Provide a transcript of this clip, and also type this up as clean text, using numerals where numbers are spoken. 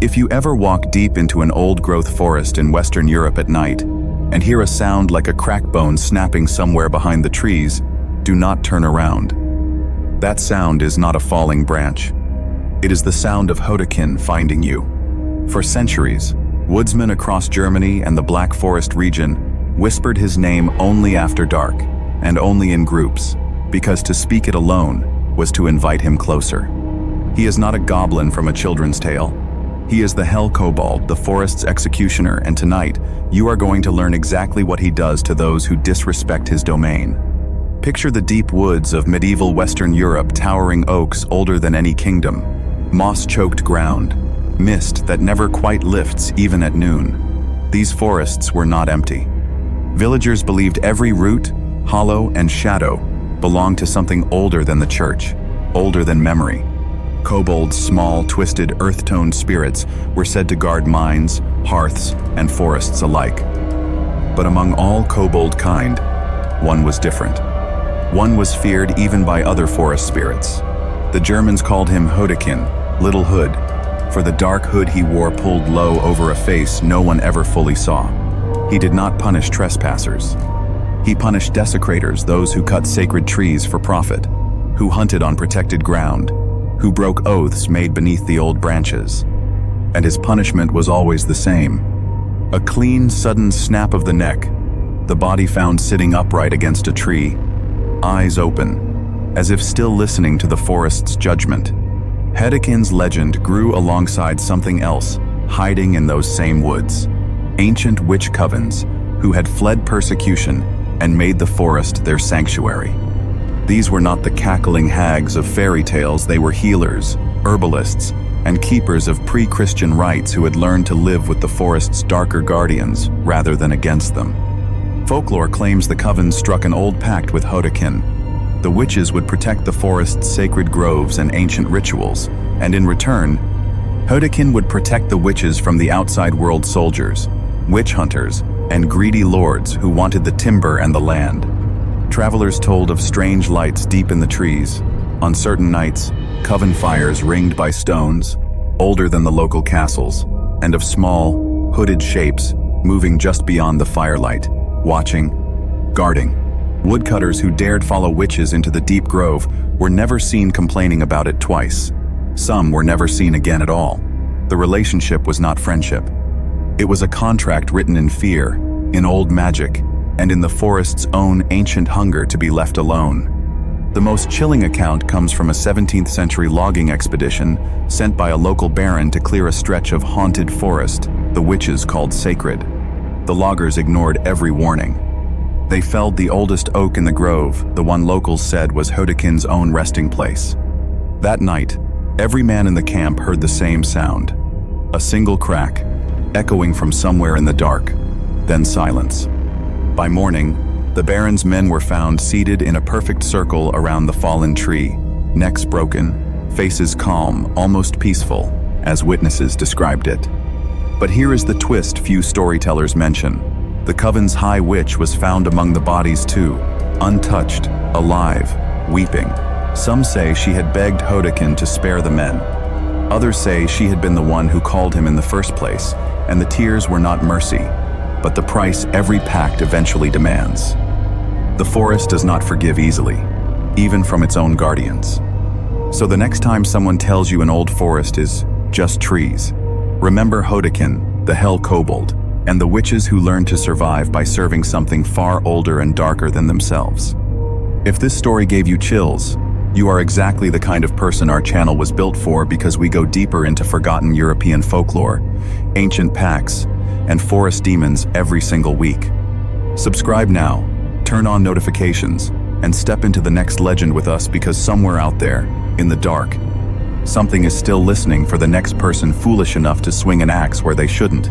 If you ever walk deep into an old-growth forest in Western Europe at night and hear a sound like a crack bone snapping somewhere behind the trees, do not turn around. That sound is not a falling branch. It is the sound of Hödekin finding you. For centuries, woodsmen across Germany and the Black Forest region whispered his name only after dark and only in groups, because to speak it alone was to invite him closer. He is not a goblin from a children's tale. He is the Hell Kobold, the forest's executioner, and tonight, you are going to learn exactly what he does to those who disrespect his domain. Picture the deep woods of medieval Western Europe, towering oaks older than any kingdom, moss-choked ground, mist that never quite lifts even at noon. These forests were not empty. Villagers believed every root, hollow, and shadow belonged to something older than the church, older than memory. Kobolds, small, twisted, earth-toned spirits, were said to guard mines, hearths, and forests alike. But among all kobold kind, one was different. One was feared even by other forest spirits. The Germans called him Hödekin, Little Hood, for the dark hood he wore pulled low over a face no one ever fully saw. He did not punish trespassers. He punished desecrators, those who cut sacred trees for profit, who hunted on protected ground, who broke oaths made beneath the old branches. And his punishment was always the same. A clean, sudden snap of the neck, the body found sitting upright against a tree, eyes open, as if still listening to the forest's judgment. Hödekin's legend grew alongside something else, hiding in those same woods. Ancient witch covens, who had fled persecution and made the forest their sanctuary. These were not the cackling hags of fairy tales, they were healers, herbalists, and keepers of pre-Christian rites who had learned to live with the forest's darker guardians rather than against them. Folklore claims the coven struck an old pact with Hödekin. The witches would protect the forest's sacred groves and ancient rituals, and in return, Hödekin would protect the witches from the outside world soldiers, witch hunters, and greedy lords who wanted the timber and the land. Travelers told of strange lights deep in the trees. On certain nights, coven fires ringed by stones, older than the local castles, and of small, hooded shapes moving just beyond the firelight, watching, guarding. Woodcutters who dared follow witches into the deep grove were never seen complaining about it twice. Some were never seen again at all. The relationship was not friendship. It was a contract written in fear, in old magic, and in the forest's own ancient hunger to be left alone. The most chilling account comes from a 17th century logging expedition sent by a local baron to clear a stretch of haunted forest the witches called sacred. The loggers ignored every warning. They felled the oldest oak in the grove, the one locals said was Hödekin's own resting place. That night, every man in the camp heard the same sound, a single crack, echoing from somewhere in the dark, then silence. By morning, the baron's men were found seated in a perfect circle around the fallen tree, necks broken, faces calm, almost peaceful, as witnesses described it. But here is the twist few storytellers mention. The coven's high witch was found among the bodies too, untouched, alive, weeping. Some say she had begged Hödekin to spare the men. Others say she had been the one who called him in the first place, and the tears were not mercy, but the price every pact eventually demands. The forest does not forgive easily, even from its own guardians. So the next time someone tells you an old forest is just trees, remember Hödekin, the Hell Kobold, and the witches who learned to survive by serving something far older and darker than themselves. If this story gave you chills, you are exactly the kind of person our channel was built for, because we go deeper into forgotten European folklore, ancient pacts, and forest demons every single week. Subscribe now, turn on notifications, and step into the next legend with us, because somewhere out there, in the dark, something is still listening for the next person foolish enough to swing an axe where they shouldn't.